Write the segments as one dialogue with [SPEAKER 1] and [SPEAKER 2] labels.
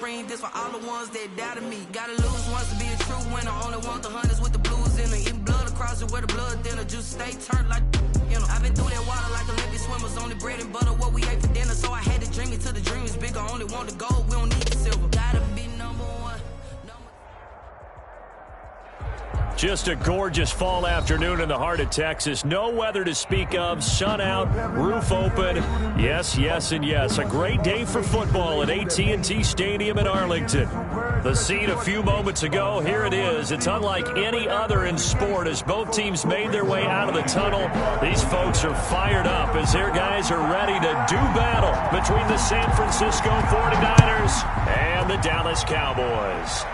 [SPEAKER 1] spring. This for all the ones that doubted me. Gotta lose once to be a true winner. Only want the hunters with the blues in it. Eating blood across it where the blood thinner. Juice stay turned like, you know. I've been through that water like Olympic swimmers. Only bread and butter what we ate for dinner. So I had to dream it till the dream is bigger. Only want the gold, we don't need the silver. Gotta be number one.
[SPEAKER 2] Just a gorgeous fall afternoon in the heart of Texas. No weather to speak of. Sun out, roof open. Yes, yes, and yes. A great day for football at AT&T Stadium in Arlington. The scene a few moments ago, here it is. It's unlike any other in sport as both teams made their way out of the tunnel. These folks are fired up as their guys are ready to do battle between the San Francisco 49ers and the Dallas Cowboys.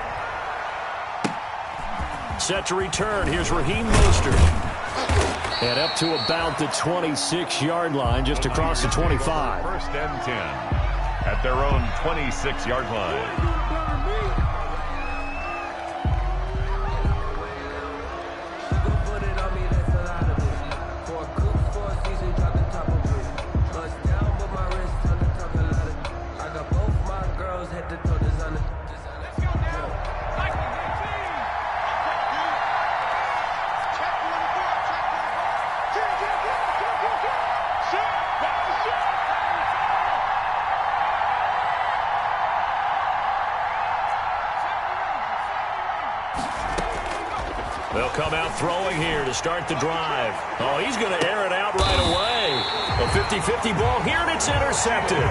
[SPEAKER 2] Set to return. Here's Raheem Mostert. And up to about the 26-yard line, just across the 25.
[SPEAKER 3] First and 10 at their own 26-yard line.
[SPEAKER 2] They'll come out throwing here to start the drive. Oh, he's going to air it out right away. A 50-50 ball here, and it's intercepted.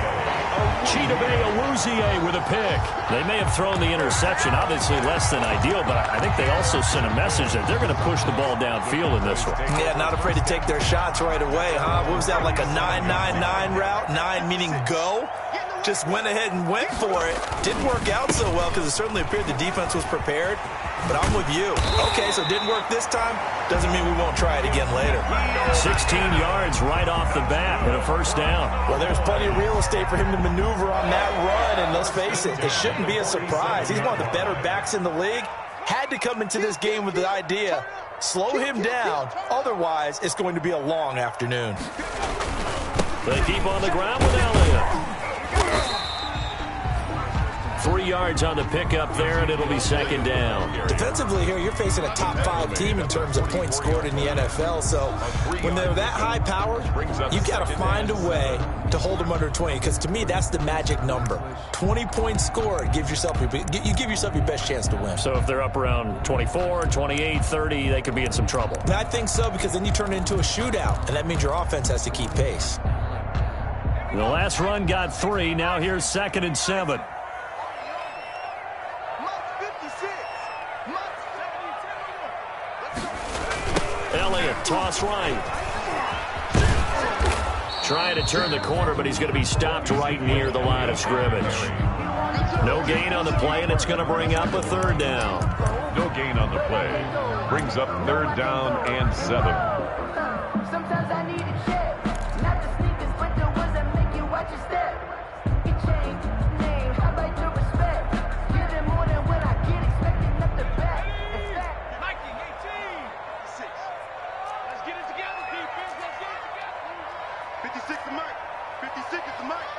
[SPEAKER 2] Chidobe Awuzie with a pick. They may have thrown the interception, obviously less than ideal, but I think they also sent a message that they're going to push the ball downfield in this one.
[SPEAKER 4] Yeah, not afraid to take their shots right away, huh? What was that, like a 9-9-9 route? 9 meaning go? Just went ahead and went for it. Didn't work out so well because it certainly appeared the defense was prepared. But I'm with you. Okay, so it didn't work this time. Doesn't mean we won't try it again later.
[SPEAKER 2] 16 yards right off the bat and a first down.
[SPEAKER 4] Well, there's plenty of real estate for him to maneuver on that run. And let's face it, it shouldn't be a surprise. He's one of the better backs in the league. Had to come into this game with the idea, slow him down. Otherwise, it's going to be a long afternoon.
[SPEAKER 2] They keep on the ground with Elliott. 3 yards on the pickup there, and it'll be second down.
[SPEAKER 4] Defensively here, you're facing a top-5 team in terms of points scored in the NFL. So when they're that high-powered, you've got to find a way to hold them under 20. Because to me, that's the magic number. 20 points scored gives yourself you give yourself your best chance to win.
[SPEAKER 2] So if they're up around 24, 28, 30, they could be in some trouble.
[SPEAKER 4] I think so, because then you turn it into a shootout, and that means your offense has to keep pace.
[SPEAKER 2] The last run got 3. Now here's 2nd and 7. Elliott, toss right. Trying to turn the corner, but he's going to be stopped right near the line of scrimmage. No gain on the play, and it's going to bring up a 3rd down.
[SPEAKER 3] No gain on the play. Brings up 3rd down and 7.
[SPEAKER 5] Sometimes I need a check. Not the sneakers, but the ones that make you watch your step. You change name, I like your respect. Give it more than when I get expecting up the back.
[SPEAKER 6] Mikey, 18. 6. Let's get it together, defense. Let's get it together. 56 to Mike. 56 is to Mike.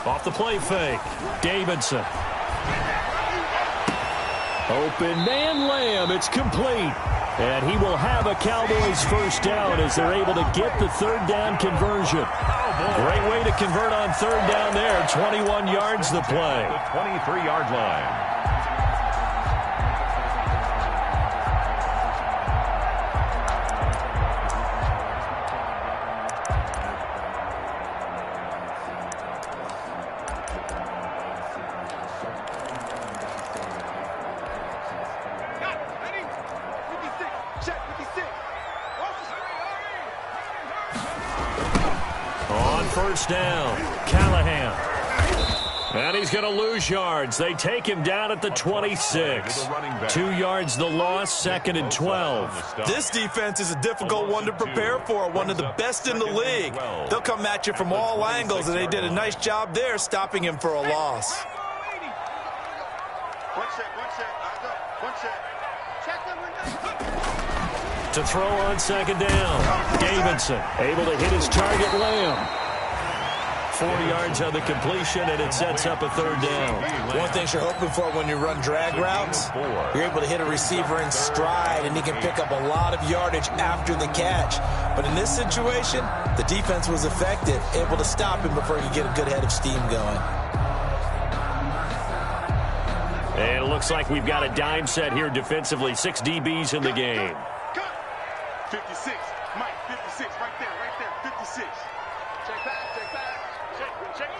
[SPEAKER 2] Off the play fake. Davidson. Open man Lamb. It's complete. And he will have a Cowboys first down as they're able to get the 3rd down conversion. Great way to convert on 3rd down there. 21 yards the play.
[SPEAKER 3] The 23-yard line.
[SPEAKER 2] First down, Callahan. And he's going to lose yards. They take him down at the 26. 2 yards the loss, 2nd and 12.
[SPEAKER 4] This defense is a difficult one to prepare for, one of the best in the league. They'll come at you from all angles, and they did a nice job there stopping him for a loss.
[SPEAKER 2] To throw on 2nd down, Davidson able to hit his target, Lamb. 4 yards on the completion, and it sets up a 3rd down.
[SPEAKER 4] One thing you're hoping for when you run drag routes, you're able to hit a receiver in stride, and he can pick up a lot of yardage after the catch. But in this situation, the defense was effective, able to stop him before he could get a good head of steam going.
[SPEAKER 2] And it looks like we've got a dime set here defensively. 6 DBs in the game.
[SPEAKER 6] 56, Mike, 56, right there, 56. Check back. Check.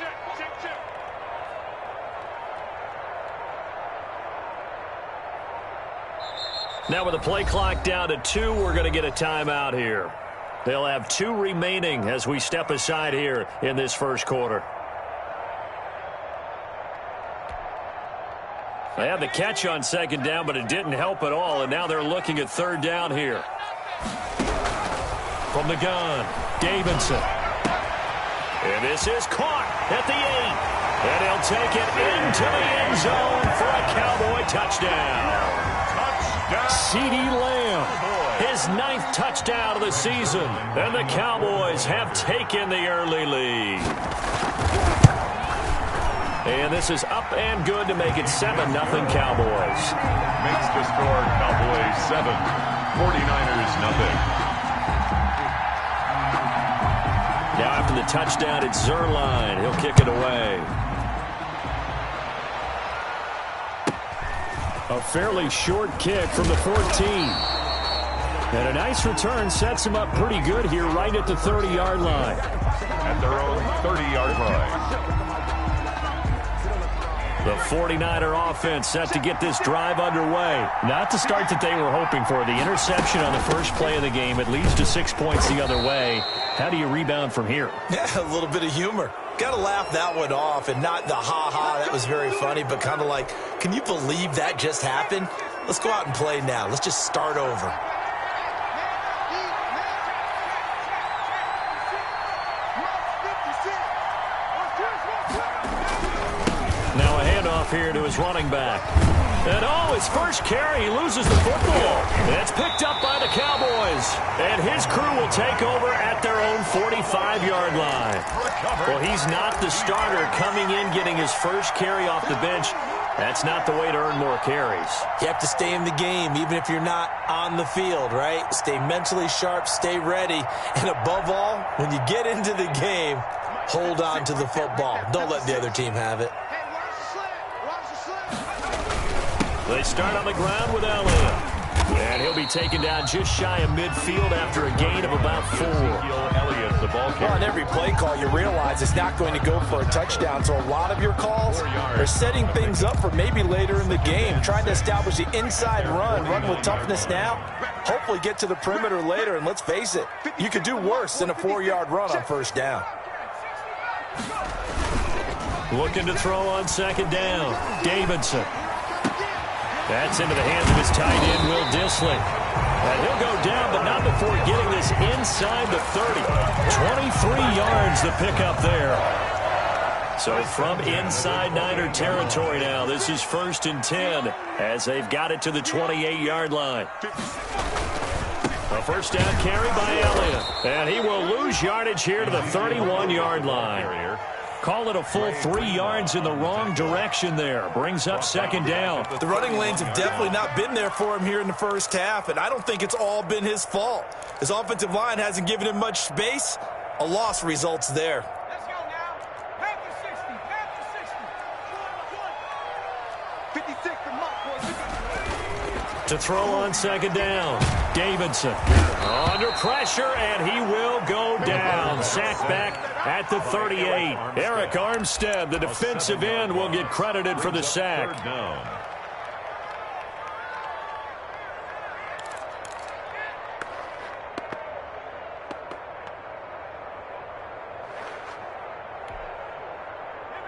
[SPEAKER 2] Now with the play clock down to 2, we're going to get a timeout here. They'll have 2 remaining as we step aside here in this first quarter. They had the catch on 2nd down, but it didn't help at all, and now they're looking at 3rd down here. From the gun, Davidson. And this is caught at the 8. And he'll take it into the end zone for a Cowboy touchdown. CeeDee Lamb, his 9th touchdown of the season. And the Cowboys have taken the early lead. And this is up and good to make it 7-0 Cowboys.
[SPEAKER 3] Makes the score Cowboys 7, 49ers nothing.
[SPEAKER 2] Now after the touchdown, it's Zerline. He'll kick it away. A fairly short kick from the 14. And a nice return sets him up pretty good here right at the 30-yard line.
[SPEAKER 3] At their own 30-yard line.
[SPEAKER 2] The 49er offense set to get this drive underway. Not the start that they were hoping for. The interception on the first play of the game. It leads to 6 points the other way. How do you rebound from here?
[SPEAKER 4] Yeah, a little bit of humor. Got to laugh that one off, and not the ha-ha, that was very funny, but kind of like, can you believe that just happened? Let's go out and play now. Let's just start over.
[SPEAKER 2] Now a handoff here to his running back. And his first carry, he loses the football. It's picked up by the Cowboys. And his crew will take over at their own 45-yard line. Well, he's not the starter coming in, getting his first carry off the bench. That's not the way to earn more carries.
[SPEAKER 4] You have to stay in the game, even if you're not on the field, right? Stay mentally sharp, stay ready. And above all, when you get into the game, hold on to the football. Don't let the other team have it.
[SPEAKER 2] They start on the ground with Elliott. And he'll be taken down just shy of midfield after a gain of about 4.
[SPEAKER 3] Elliott, the ball carrier.
[SPEAKER 4] On every play call, you realize it's not going to go for a touchdown. So a lot of your calls are setting things up for maybe later in the game, trying to establish the inside run with toughness now. Hopefully get to the perimeter later, and let's face it, you could do worse than a 4-yard run on 1st down.
[SPEAKER 2] Looking to throw on 2nd down. Davidson. That's into the hands of his tight end, Will Dissly. And he'll go down, but not before getting this inside the 30. 23 yards the pickup there. So from inside Niner territory now, this is 1st and 10 as they've got it to the 28-yard line. A first down carry by Elliott. And he will lose yardage here to the 31-yard line. Call it a full 3 yards in the wrong direction there. Brings up 2nd down.
[SPEAKER 4] The running lanes have definitely not been there for him here in the first half, and I don't think it's all been his fault. His offensive line hasn't given him much space. A loss results there.
[SPEAKER 6] Let's go now. Panther 60. Panther 60. 56 to Mark.
[SPEAKER 2] To throw on 2nd down. Davidson under pressure, and he will go down. Sacked back at the 38. Eric Armstead, the defensive end, will get credited for the sack.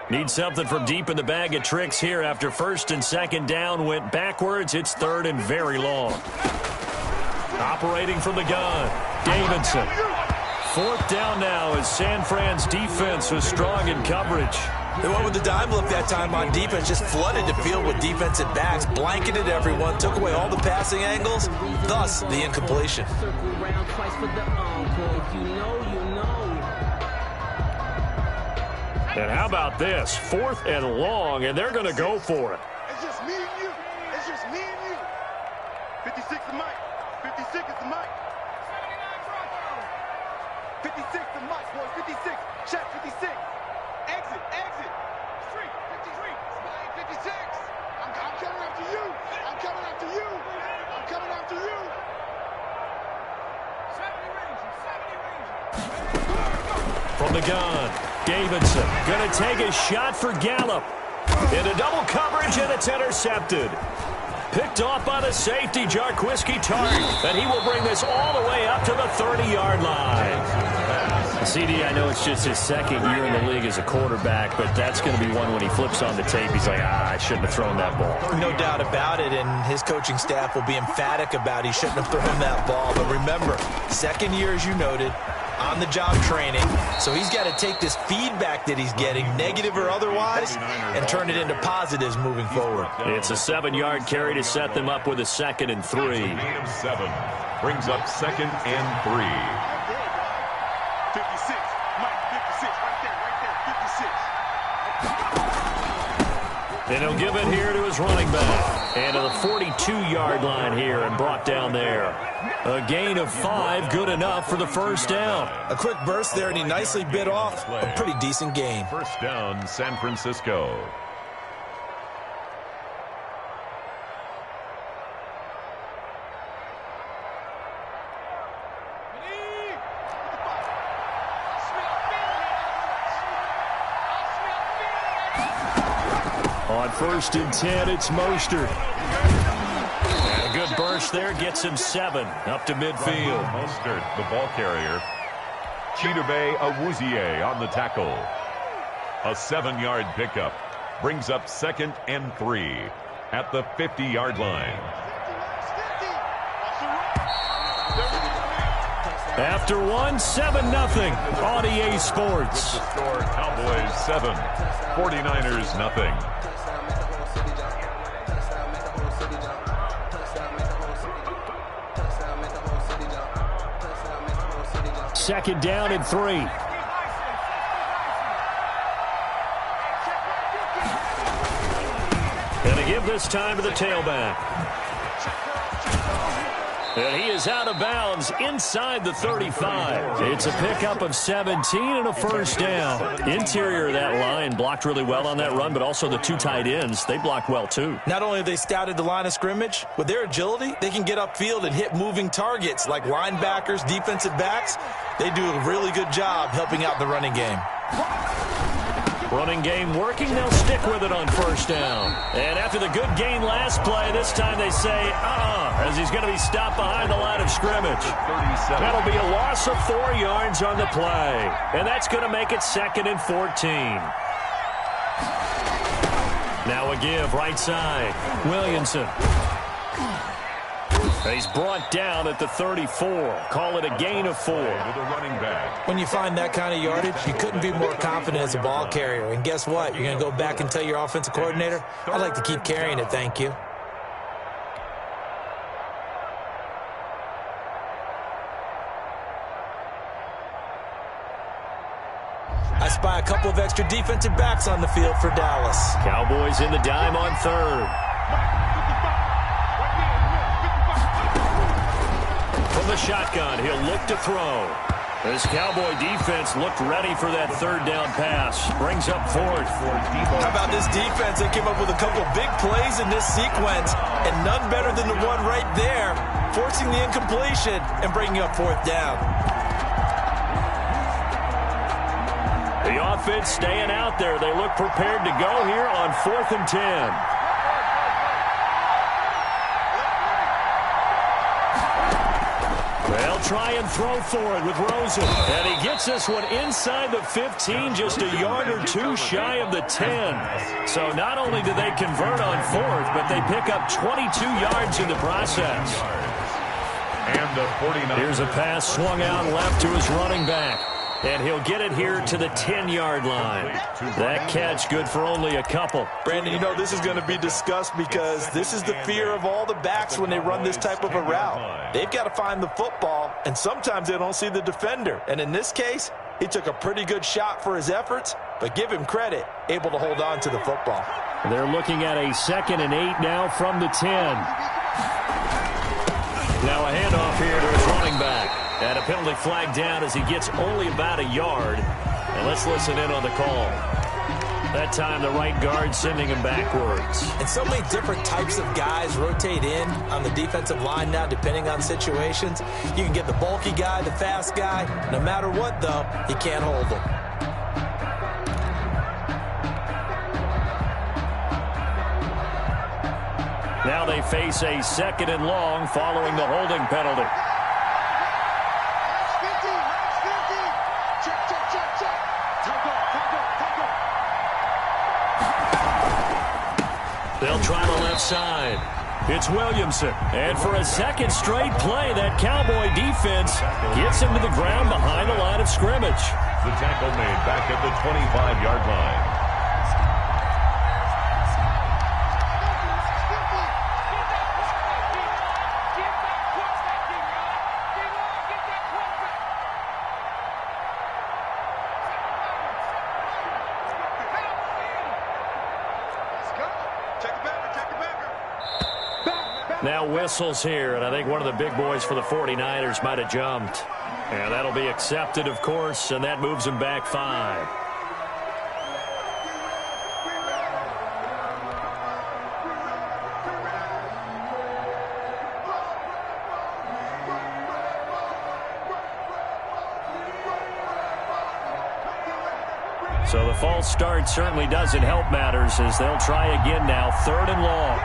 [SPEAKER 2] Need something from deep in the bag of tricks here after 1st and 2nd down went backwards. It's 3rd and very long. Operating from the gun, Davidson. 4th down now as San Fran's defense was strong in coverage.
[SPEAKER 4] They went with the dime look that time on defense, just flooded the field with defensive backs, blanketed everyone, took away all the passing angles, thus the incompletion.
[SPEAKER 2] And how about this? 4th and long, and they're going to go for it.
[SPEAKER 6] It's just me and you. It's just me and you. 56 to Mike. 56 is the Mike. 56 to Mike, boys. 56. Check 56. Exit. Street. 56. I'm coming after you. I'm coming after you. I'm coming after you. 70 range.
[SPEAKER 2] From the gun, Davidson going to take a shot for Gallup. Into double coverage, and it's intercepted. Picked off by the safety, Jarquiski Tart, and he will bring this all the way up to the 30-yard line. CD, I know it's just his 2nd year in the league as a quarterback, but that's going to be one when he flips on the tape. He's like, I shouldn't have thrown that ball.
[SPEAKER 4] No doubt about it, and his coaching staff will be emphatic about he shouldn't have thrown that ball. But remember, 2nd year, as you noted, on-the-job training, so he's got to take this feedback that he's getting, negative or otherwise, and turn it into positives moving forward.
[SPEAKER 2] It's a 7-yard carry to set them up with a 2nd and 3.
[SPEAKER 3] 7 brings up 2nd and 3.
[SPEAKER 6] 56. Mike, 56. Right there. 56.
[SPEAKER 2] And he'll give it here to his running back. And to the 42-yard line here and brought down there. A gain of 5, good enough for the 1st down.
[SPEAKER 4] A quick burst there, and he nicely bit off a pretty decent gain.
[SPEAKER 3] 1st down, San Francisco.
[SPEAKER 2] On 1st and 10, it's Mostert. And a good burst there gets him 7 up to midfield.
[SPEAKER 3] Mostert, the ball carrier. Chidobe Awuzie on the tackle. A 7-yard pickup brings up 2nd and 3 at the 50-yard line.
[SPEAKER 2] After 1, 7-0 on EA Sports.
[SPEAKER 3] The score, Cowboys 7, 49ers nothing.
[SPEAKER 2] Second down and 3. And to give this time to the tailback. And he is out of bounds inside the 35. It's a pickup of 17 and a 1st down. Interior of that line blocked really well on that run, but also the 2 tight ends, they blocked well too.
[SPEAKER 4] Not only have they scouted the line of scrimmage, with their agility, they can get upfield and hit moving targets like linebackers, defensive backs. They do a really good job helping out the running game.
[SPEAKER 2] Running game working, they'll stick with it on 1st down. And after the good gain last play, this time they say, as he's going to be stopped behind the line of scrimmage. That'll be a loss of 4 yards on the play. And that's going to make it 2nd and 14. Now a give, right side. Williamson. He's brought down at the 34. Call it a gain of 4.
[SPEAKER 3] With a running back.
[SPEAKER 4] When you find that kind of yardage, you couldn't be more confident as a ball carrier. And guess what? You're going to go back and tell your offensive coordinator, I'd like to keep carrying it, thank you. I spy a couple of extra defensive backs on the field for Dallas.
[SPEAKER 2] Cowboys in the dime on 3rd. From the shotgun, he'll look to throw. This Cowboy defense looked ready for that 3rd down pass. Brings up 4th.
[SPEAKER 4] How about this defense? They came up with a couple of big plays in this sequence, and none better than the one right there, forcing the incompletion and bringing up 4th down.
[SPEAKER 2] The offense staying out there. They look prepared to go here on 4th and 10. They'll try and throw for it with Rosen. And he gets this one inside the 15, just a yard or 2 shy of the 10. So not only do they convert on 4th, but they pick up 22 yards in the process.
[SPEAKER 3] And the 49ers.
[SPEAKER 2] Here's a pass swung out left to his running back. And he'll get it here to the 10-yard line. That catch good for only a couple.
[SPEAKER 4] Brandon, you know this is going to be discussed because this is the fear of all the backs when they run this type of a route. They've got to find the football, and sometimes they don't see the defender. And in this case, He took a pretty good shot for his efforts, but give him credit, able to hold on to the football.
[SPEAKER 2] They're looking at a 2nd and 8 now from the 10. Now a handoff here to his running back. And a penalty flag down as he gets only about a yard. And let's listen in on the call. That time the right guard sending him backwards.
[SPEAKER 4] And so many different types of guys rotate in on the defensive line now depending on situations. You can get the bulky guy, the fast guy. No matter what, though, he can't hold him.
[SPEAKER 2] Now they face a 2nd and long following the holding penalty. They'll try the left side. It's Williamson. And for a 2nd straight play, that Cowboy defense gets him to the ground behind the line of scrimmage.
[SPEAKER 3] The tackle made back at the 25-yard line.
[SPEAKER 2] Now whistles here, and I think one of the big boys for the 49ers might have jumped. And that'll be accepted, of course, and that moves him back 5. So the false start certainly doesn't help matters as they'll try again now, 3rd and long.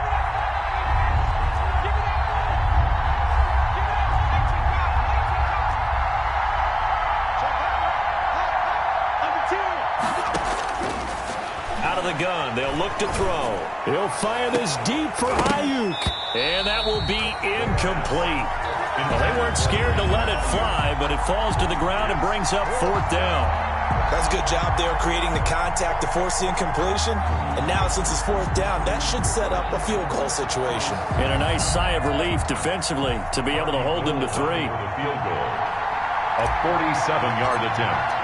[SPEAKER 2] The gun. They'll look to throw. He'll fire this deep for Ayuk. And that will be incomplete. Well, they weren't scared to let it fly, but it falls to the ground and brings up 4th down.
[SPEAKER 4] That's a good job there creating the contact to force the incompletion. And now since it's 4th down, that should set up a field goal situation.
[SPEAKER 2] And a nice sigh of relief defensively to be able to hold them to 3.
[SPEAKER 3] The field goal. A 47-yard attempt.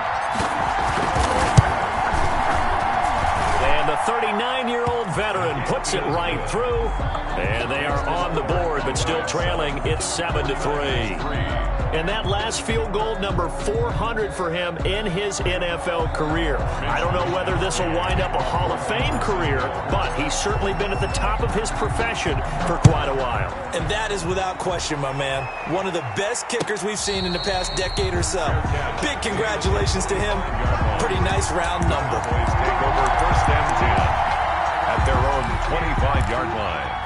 [SPEAKER 2] And the 39-year-old veteran puts it right through. And they are on the board, but still trailing. It's 7-3. And that last field goal, number 400 for him in his NFL career. I don't know whether this will wind up a Hall of Fame career, but he's certainly been at the top of his profession for quite a while.
[SPEAKER 4] And that is without question, my man. One of the best kickers we've seen in the past decade or so. Big congratulations to him. Pretty nice round number.
[SPEAKER 3] Take over 1st and 10 at their own 25-yard line.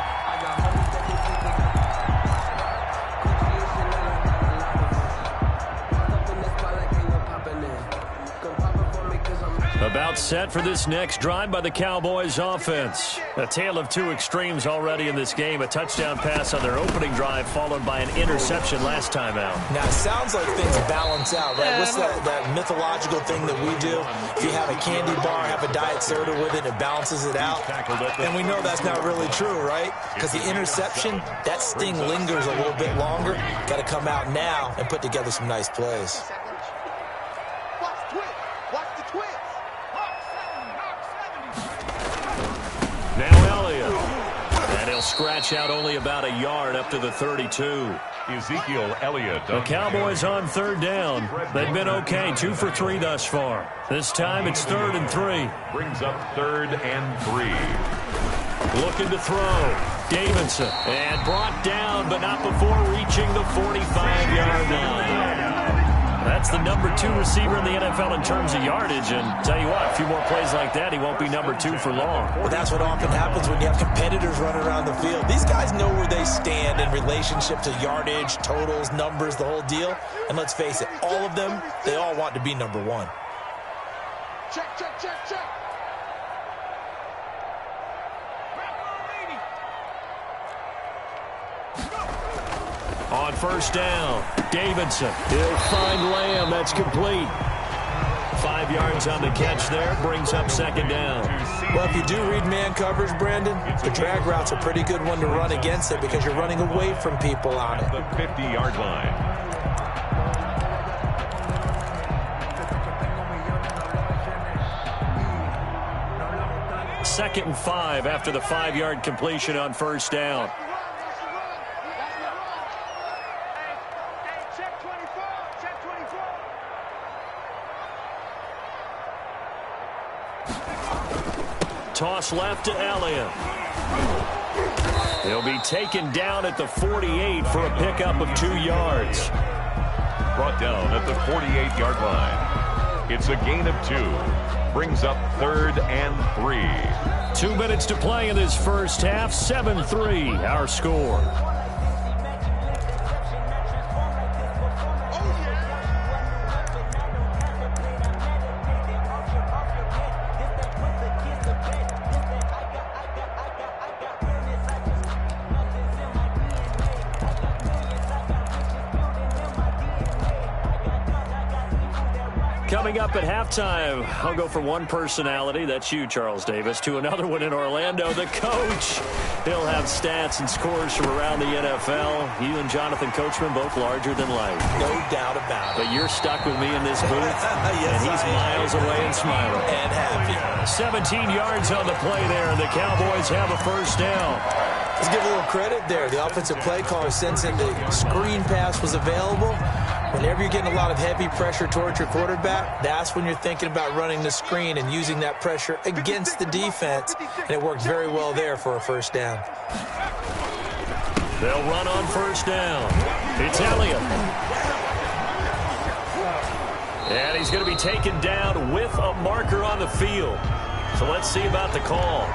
[SPEAKER 2] About set for this next drive by the Cowboys offense. A tale of two extremes already in this game. A touchdown pass on their opening drive followed by an interception last time out.
[SPEAKER 4] Now, it sounds like things balance out, right? What's that mythological thing that we do? If you have a candy bar, have a diet soda with it, it balances it out. And we know that's not really true, right? Because the interception, that sting lingers a little bit longer. Got to come out now and put together some nice plays.
[SPEAKER 2] Now Elliott. And he'll scratch out only about a yard up to the 32.
[SPEAKER 3] Ezekiel Elliott.
[SPEAKER 2] The Cowboys on 3rd down. They've been okay, 2 for 3 thus far. This time it's 3rd and 3.
[SPEAKER 3] Brings up 3rd and 3.
[SPEAKER 2] Looking to throw. Davidson. And brought down, but not before reaching the 45-yard line. That's the number 2 receiver in the NFL in terms of yardage. And tell you what, a few more plays like that, he won't be number 2 for long.
[SPEAKER 4] Well, that's what often happens when you have competitors running around the field. These guys know where they stand in relationship to yardage, totals, numbers, the whole deal. And let's face it, all of them, they all want to be number 1.
[SPEAKER 6] Check, check, check, check.
[SPEAKER 2] On 1st down, Davidson. He'll find Lamb. That's complete. 5 yards on the catch there. Brings up 2nd down.
[SPEAKER 4] Well, if you do read man coverage, Brandon, the drag route's a pretty good one to run against it because you're running away from people on it.
[SPEAKER 3] The 50-yard line.
[SPEAKER 2] 2nd and 5 after the 5-yard completion on first down. Toss left to Elliott. He'll be taken down at the 48 for a pickup of 2 yards.
[SPEAKER 3] Brought down at the 48-yard line. It's a gain of 2. Brings up 3rd and 3.
[SPEAKER 2] 2 minutes to play in this first half. 7-3 our score. Coming up at halftime, I'll go from one personality, that's you, Charles Davis, to another one in Orlando, the coach. He'll have stats and scores from around the NFL. You and Jonathan Coachman, both larger than life.
[SPEAKER 4] No doubt about it.
[SPEAKER 2] But you're stuck with me in this booth,
[SPEAKER 4] yes,
[SPEAKER 2] and he's miles away and smiling.
[SPEAKER 4] And happy.
[SPEAKER 2] 17 yards on the play there, and the Cowboys have a first down.
[SPEAKER 4] Let's give a little credit there. The offensive play caller, sensing the screen pass was available. Whenever you're getting a lot of heavy pressure towards your quarterback, that's when you're thinking about running the screen and using that pressure against the defense. And it worked very well there for a first down.
[SPEAKER 2] They'll run on first down. It's Elliott. And he's going to be taken down with a marker on the field. So let's see about the call.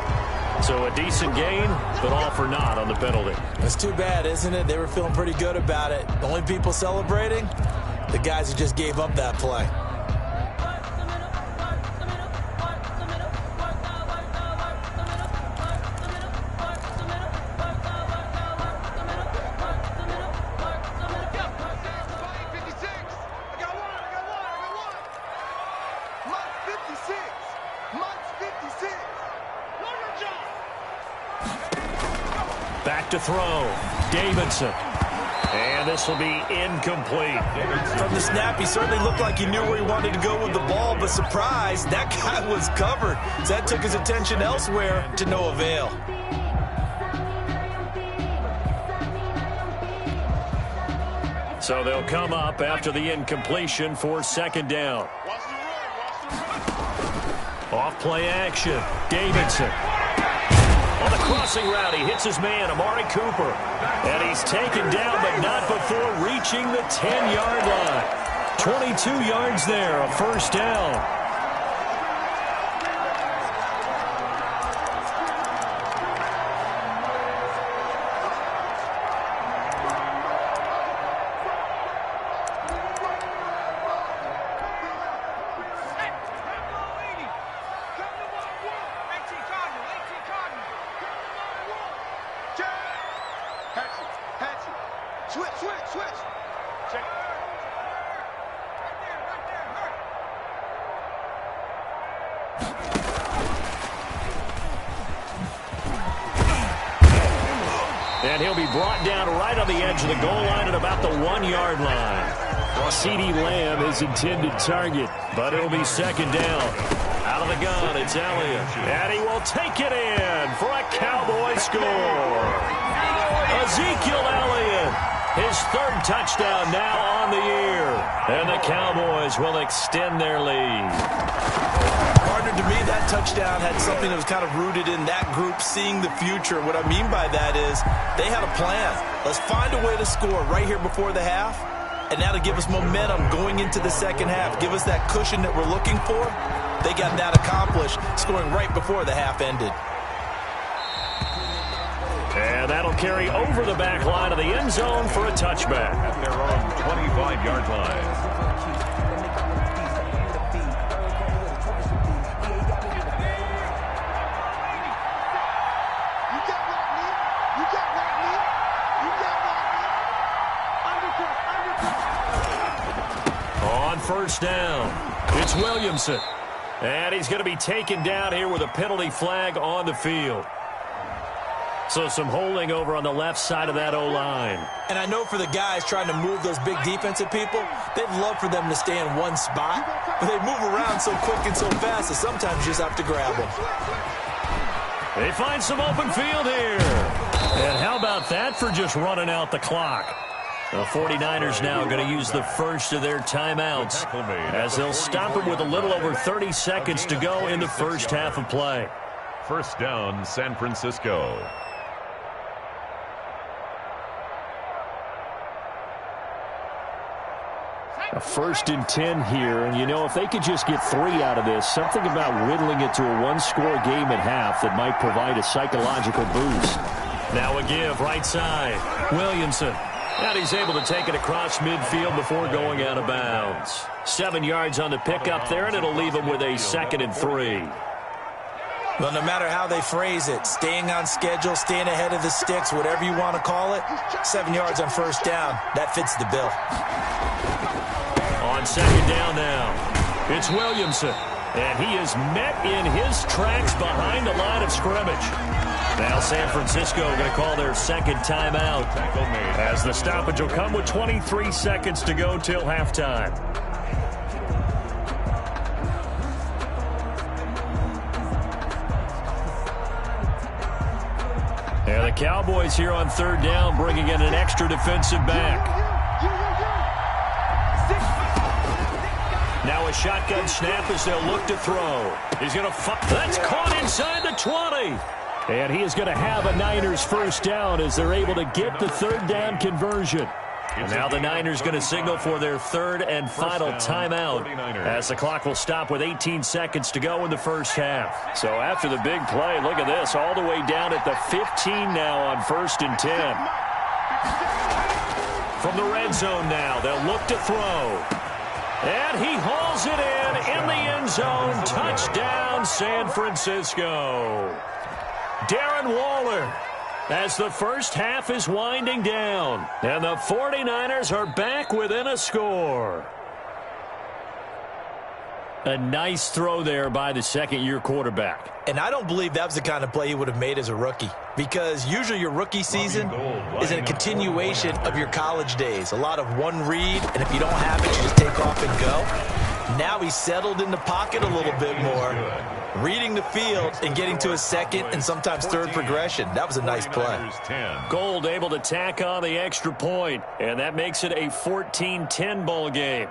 [SPEAKER 2] So a decent gain, but all for naught on the penalty.
[SPEAKER 4] That's too bad, isn't it? They were feeling pretty good about it. The only people celebrating, the guys who just gave up that play.
[SPEAKER 2] Back to throw. Davidson. And this will be incomplete.
[SPEAKER 4] From the snap, he certainly looked like he knew where he wanted to go with the ball, but surprise, that guy was covered. So that took his attention elsewhere to no avail.
[SPEAKER 2] So they'll come up after the incompletion for second down. Off play action. Davidson. On the crossing route, he hits his man, Amari Cooper. And he's taken down, but not before reaching the 10-yard line. 22 yards there, a first down. And he'll be brought down right on the edge of the goal line at about the 1-yard line. CeeDee Lamb his intended target, but it'll be second down. Out of the gun, it's Elliott. And he will take it in for a Cowboy score. Ezekiel Elliott, his third touchdown now on the year. And the Cowboys will extend their lead.
[SPEAKER 4] Partner, to me, that touchdown had something that was kind of rooted in that group seeing the future. What I mean by that is they had a plan. Let's find a way to score right here before the half. And now to give us momentum going into the second half, give us that cushion that we're looking for. They got that accomplished, scoring right before the half ended.
[SPEAKER 2] And that'll carry over the back line of the end zone for a touchback.
[SPEAKER 3] At their own 25-yard line.
[SPEAKER 2] On first down, it's Williamson. And he's going to be taken down here with a penalty flag on the field. So some holding over on the left side of that O-line.
[SPEAKER 4] And I know for the guys trying to move those big defensive people, they'd love for them to stay in one spot. But they move around so quick and so fast that sometimes you just have to grab them.
[SPEAKER 2] They find some open field here. And how about that for just running out the clock? The 49ers now going to use the first of their timeouts as they'll stop it with a little over 30 seconds to go in the first half of play.
[SPEAKER 3] First down, San Francisco.
[SPEAKER 2] A 1st and 10 here, and you know, if they could just get 3 out of this, something about whittling it to a one-score game at half that might provide a psychological boost. Now a give, right side, Williamson. And he's able to take it across midfield before going out of bounds. 7 yards on the pickup there, and it'll leave him with a 2nd and 3.
[SPEAKER 4] Well, no matter how they phrase it, staying on schedule, staying ahead of the sticks, whatever you want to call it, 7 yards on first down, that fits the bill.
[SPEAKER 2] On 2nd down now, it's Williamson, and he is met in his tracks behind the line of scrimmage. Now San Francisco going to call their 2nd timeout as the stoppage will come with 23 seconds to go till halftime. And the Cowboys here on 3rd down bringing in an extra defensive back. Now a shotgun snap as they'll look to throw. He's going to that's caught inside the 20. And he is going to have a Niners first down as they're able to get the 3rd down conversion. And now the Niners going to signal for their 3rd and final timeout as the clock will stop with 18 seconds to go in the first half. So after the big play, look at this, all the way down at the 15 now on 1st and 10. From the red zone now, they'll look to throw. And he hauls it in the end zone. Touchdown, San Francisco. Darren Waller as the first half is winding down. And the 49ers are back within a score. A nice throw there by the second-year quarterback.
[SPEAKER 4] And I don't believe that was the kind of play he would have made as a rookie, because usually your rookie season is a continuation of your college days. A lot of one read, and if you don't have it, you just take off and go. Now he's settled in the pocket a little bit more, reading the field and getting to a second and sometimes third progression. That was a nice play.
[SPEAKER 2] Gold able to tack on the extra point, and that makes it a 14-10 ball game.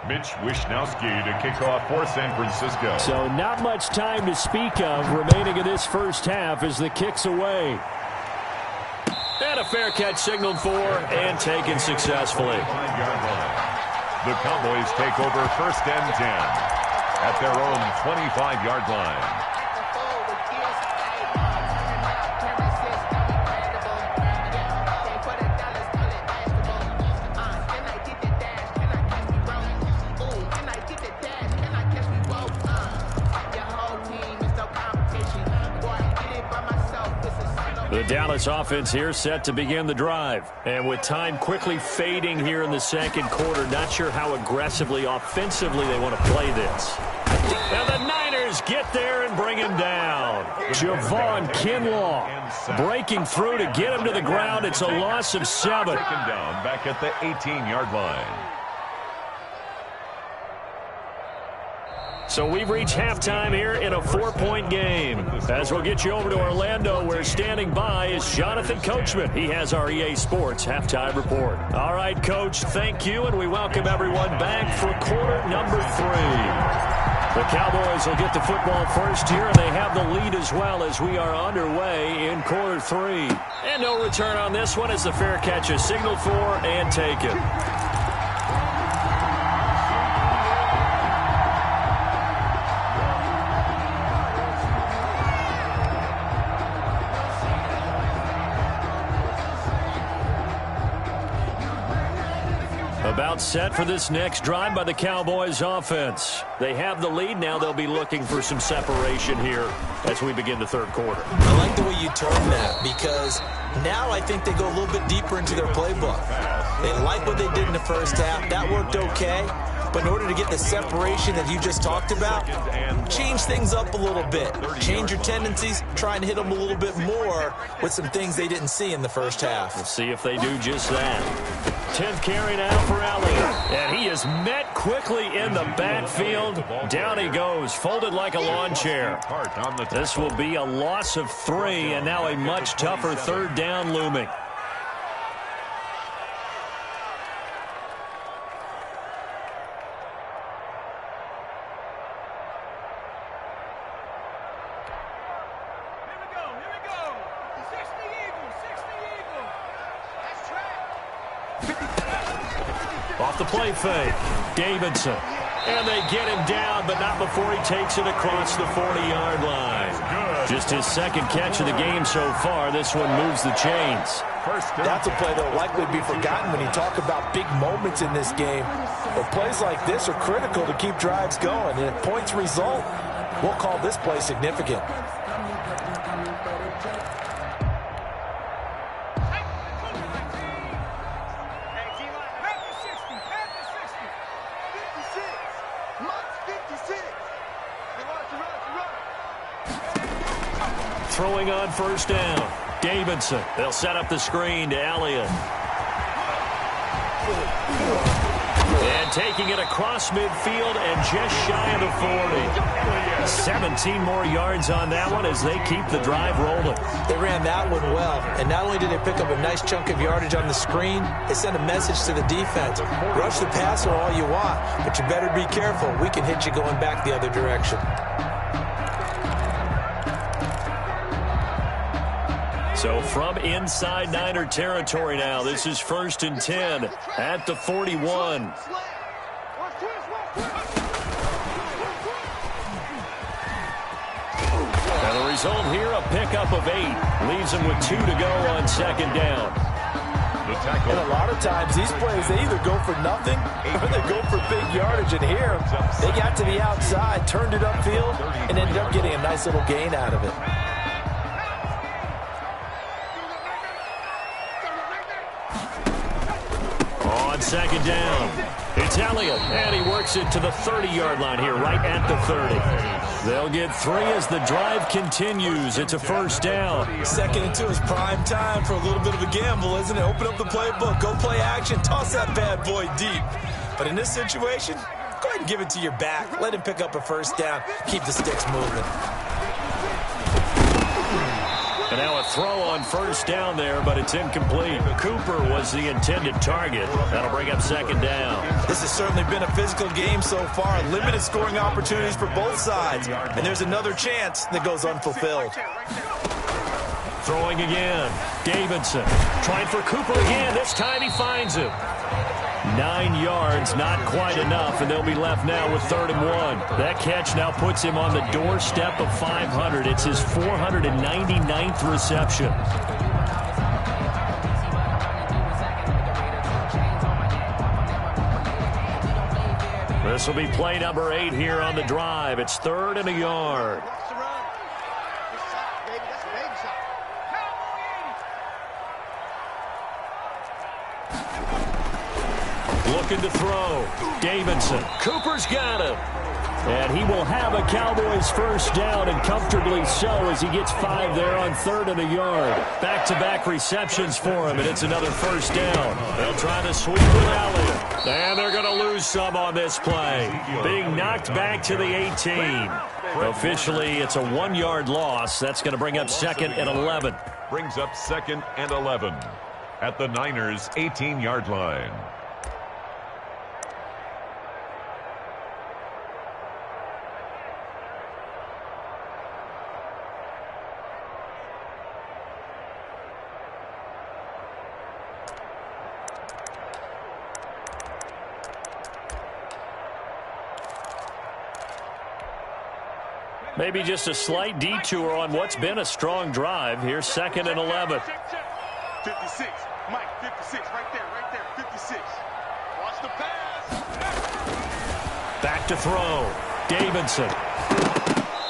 [SPEAKER 3] Mitch Wishnowski to kick off for San Francisco.
[SPEAKER 2] So not much time to speak of remaining in this first half as the kick's away. And a fair catch signaled for and taken successfully.
[SPEAKER 3] The Cowboys take over 1st and 10 at their own 25-yard line.
[SPEAKER 2] The Dallas offense here set to begin the drive. And with time quickly fading here in the second quarter, not sure how aggressively, offensively they want to play this. And the Niners get there and bring him down. Javon Kinlaw breaking through to get him to the ground. It's a loss of 7.
[SPEAKER 3] Taken down back at the 18-yard line.
[SPEAKER 2] So we've reached halftime here in a 4-point game. As we'll get you over to Orlando, where standing by is Jonathan Coachman. He has our EA Sports halftime report. All right, Coach, thank you, and we welcome everyone back for quarter number 3. The Cowboys will get the football first here, and they have the lead as well as we are underway in quarter 3. And no return on this one as the fair catch is signaled for and taken. About set for this next drive by the Cowboys offense. They have the lead. Now they'll be looking for some separation here as we begin the third quarter.
[SPEAKER 4] I like the way you term that, because now I think they go a little bit deeper into their playbook. They like what they did in the first half. That worked okay. But in order to get the separation that you just talked about, change things up a little bit. Change your tendencies, try and hit them a little bit more with some things they didn't see in the first half.
[SPEAKER 2] We'll see if they do just that. 10th carry now for Elliott. And he is met quickly in the backfield. Down he goes, folded like a lawn chair. This will be a loss of 3, and now a much tougher 3rd down looming. Off the play fake, Davidson. And they get him down, but not before he takes it across the 40-yard line. Just his 2nd catch of the game so far. This one moves the chains.
[SPEAKER 4] That's a play that will likely be forgotten when you talk about big moments in this game. But plays like this are critical to keep drives going. And if points result, we'll call this play significant.
[SPEAKER 2] Throwing on 1st down. Davidson. They'll set up the screen to Elliott. And taking it across midfield and just shy of the 40. 17 more yards on that one as they keep the drive rolling.
[SPEAKER 4] They ran that one well. And not only did they pick up a nice chunk of yardage on the screen, they sent a message to the defense. Rush the passer all you want, but you better be careful. We can hit you going back the other direction.
[SPEAKER 2] So from inside Niner territory now, this is 1st and 10 at the 41. And the result here, a pickup of 8. Leaves them with 2 to go on 2nd down.
[SPEAKER 4] And a lot of times these plays, they either go for nothing or they go for big yardage. And here, they got to the outside, turned it upfield, and ended up getting a nice little gain out of it.
[SPEAKER 2] On 2nd down, it's Elliott, and he works it to the 30-yard line here, right at the 30. They'll get 3 as the drive continues. It's a 1st down.
[SPEAKER 4] 2nd and 2 is prime time for a little bit of a gamble, isn't it? Open up the playbook, go play action, toss that bad boy deep. But in this situation, go ahead and give it to your back. Let him pick up a 1st down. Keep the sticks moving.
[SPEAKER 2] And now a throw on 1st down there, but it's incomplete. Cooper was the intended target. That'll bring up 2nd down.
[SPEAKER 4] This has certainly been a physical game so far. Limited scoring opportunities for both sides. And there's another chance that goes unfulfilled.
[SPEAKER 2] Throwing again. Davidson trying for Cooper again. This time he finds him. 9 yards, not quite enough, and they'll be left now with 3rd and 1. That catch now puts him on the doorstep of 500. It's his 499th reception. This will be play number 8 here on the drive. It's 3rd and a yard. Looking to throw. Davidson. Cooper's got him. And he will have a Cowboys 1st down, and comfortably so, as he gets 5 there on 3rd and a yard. Back-to-back receptions for him, and it's another 1st down. They'll try to sweep with Elliott. And they're going to lose some on this play. Being knocked back to the 18. Officially, it's a 1-yard loss. That's going to bring up 2nd and 11.
[SPEAKER 3] Brings up 2nd and 11 at the Niners' 18-yard line.
[SPEAKER 2] Maybe just a slight detour on what's been a strong drive. Here's 2nd and 11.
[SPEAKER 6] 56. Mike, 56. Right there. 56. Watch the pass.
[SPEAKER 2] Back to throw. Davidson.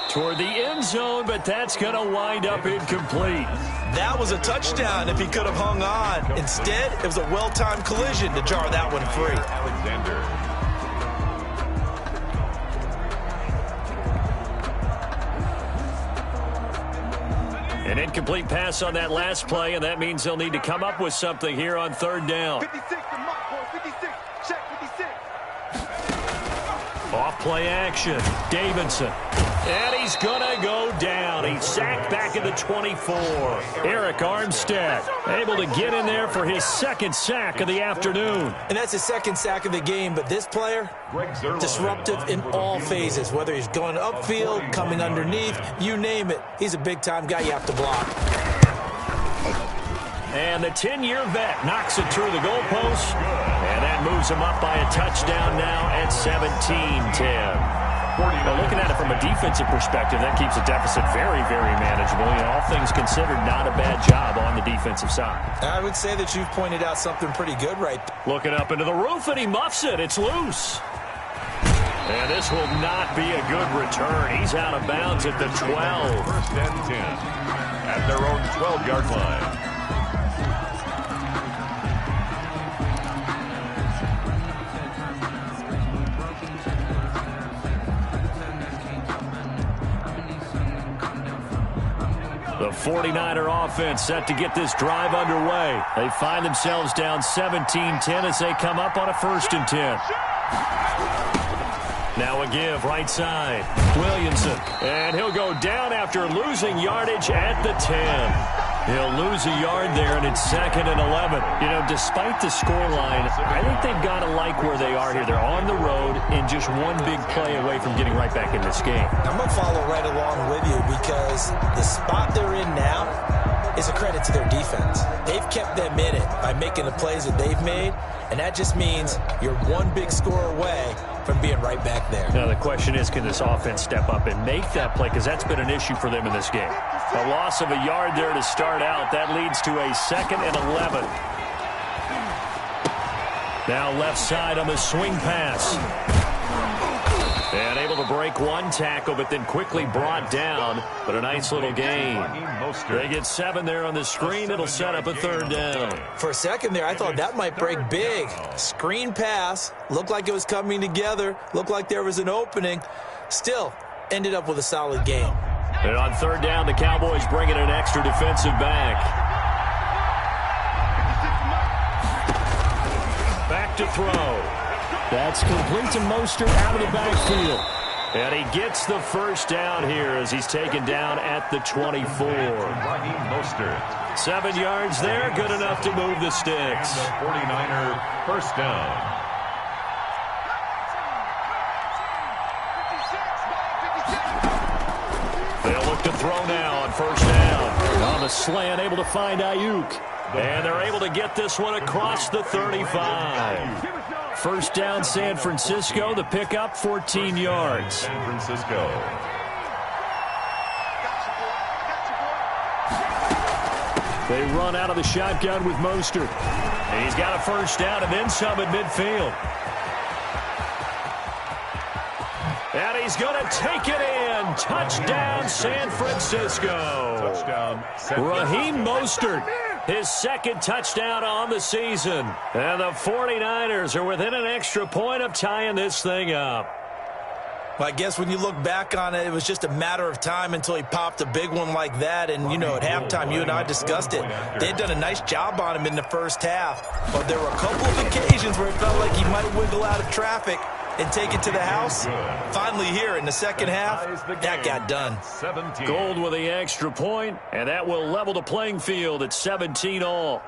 [SPEAKER 2] Toward the end zone, but that's going to wind up incomplete.
[SPEAKER 4] That was a touchdown if he could have hung on. Instead, it was a well-timed collision to jar that one free.
[SPEAKER 3] Alexander.
[SPEAKER 2] An incomplete pass on that last play, and that means they'll need to come up with something here on third down.
[SPEAKER 6] 56 to Mike, boys. 56. Check 56.
[SPEAKER 2] Off play action. Davidson. And he's going to go down. He's sacked back at the 24. Eric Armstead able to get in there for his second sack of the afternoon.
[SPEAKER 4] And that's his second sack of the game, but this player, disruptive in all phases, whether he's going upfield, coming underneath, you name it. He's a big-time guy you have to block.
[SPEAKER 2] And the 10-year vet knocks it through the goalpost, and that moves him up by a touchdown now at 17-10. Well, looking at it from a defensive perspective, that keeps the deficit very, very manageable. You know, all things considered, not a bad job on the defensive side.
[SPEAKER 4] I would say that you've pointed out something pretty good right there.
[SPEAKER 2] Looking up into the roof, and he muffs it. It's loose. And this will not be a good return. He's out of bounds at the 12.
[SPEAKER 3] First and 10 at their own 12-yard line.
[SPEAKER 2] The 49er offense set to get this drive underway. They find themselves down 17-10 as they come up on a 1st and 10. Now a give right side. Williamson. And he'll go down after losing yardage at the 10. He'll lose a yard there, and it's 2nd and 11. You know, despite the scoreline, I think they've got to like where they are here. They're on the road and just one big play away from getting right back in this game.
[SPEAKER 4] I'm going to follow right along with you because the spot they're in now is a credit to their defense. They've kept them in it by making the plays that they've made, and that just means you're one big score away from being right back there.
[SPEAKER 2] Now the question is, can this offense step up and make that play? Because that's been an issue for them in this game. A loss of a yard there to start out. That leads to a 2nd and 11. Now left side on the swing pass. And able to break one tackle, but then quickly brought down. But a nice little gain. They get 7 there on the screen. It'll set up a 3rd down.
[SPEAKER 4] For a second there, I thought that might break big. Screen pass. Looked like it was coming together. Looked like there was an opening. Still, ended up with a solid game.
[SPEAKER 2] And on 3rd down, the Cowboys bring in an extra defensive back. Back to throw. That's complete to Mostert out of the backfield. And he gets the 1st down here as he's taken down at the 24. 7 yards there, good enough to move the sticks.
[SPEAKER 3] The 49er 1st down.
[SPEAKER 2] They'll look to throw now on 1st down. On the slant, able to find Ayuk. And they're able to get this one across the 35. 1st down, San Francisco. The pickup, 14 yards.
[SPEAKER 3] San Francisco.
[SPEAKER 2] They run out of the shotgun with Mostert. And he's got a 1st down and then some at midfield. And he's going to take it in. Touchdown, San Francisco.
[SPEAKER 3] Touchdown,
[SPEAKER 2] Raheem Mostert, his 2nd touchdown on the season. And the 49ers are within an extra point of tying this thing up.
[SPEAKER 4] Well, I guess when you look back on it, it was just a matter of time until he popped a big one like that. And, you know, at halftime, you and I discussed it. They had done a nice job on him in the 1st half. But there were a couple of occasions where it felt like he might wiggle out of traffic and take it to the house. Finally here in the 2nd half, that got done.
[SPEAKER 2] Gold with the extra point, and that will level the playing field at 17 all.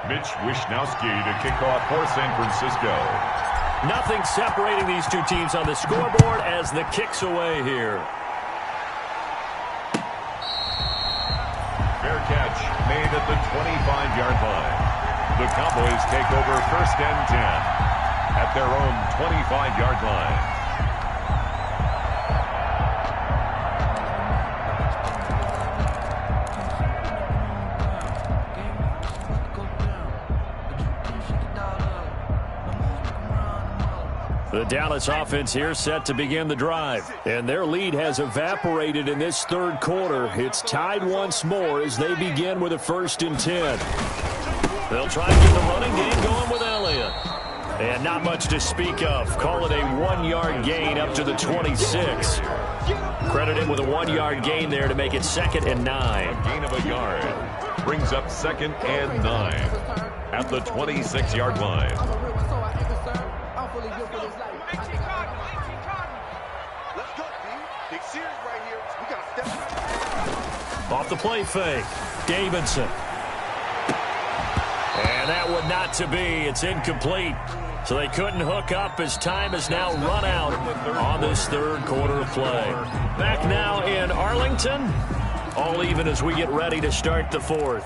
[SPEAKER 3] Mitch Wishnowski to kick off for San Francisco.
[SPEAKER 2] Nothing separating these two teams on the scoreboard as the kick's away here.
[SPEAKER 3] Fair catch made at the 25-yard line. The Cowboys take over 1st and 10 at their own 25-yard line.
[SPEAKER 2] The The Dallas offense here set to begin the drive. And their lead has evaporated in this third quarter. It's tied once more as they begin with a 1st and 10. They'll try to get the running game going with Elliott. And not much to speak of. Call it a 1-yard gain up to the 26. Credit him with a 1-yard gain there to make it 2nd and 9.
[SPEAKER 3] A gain of a yard brings up 2nd and 9 at the 26-yard line.
[SPEAKER 2] Off the play fake, Davidson. And that would not to be. It's incomplete. So they couldn't hook up as time has now run out on this third quarter of play. Back now in Arlington. All even as we get ready to start the 4th.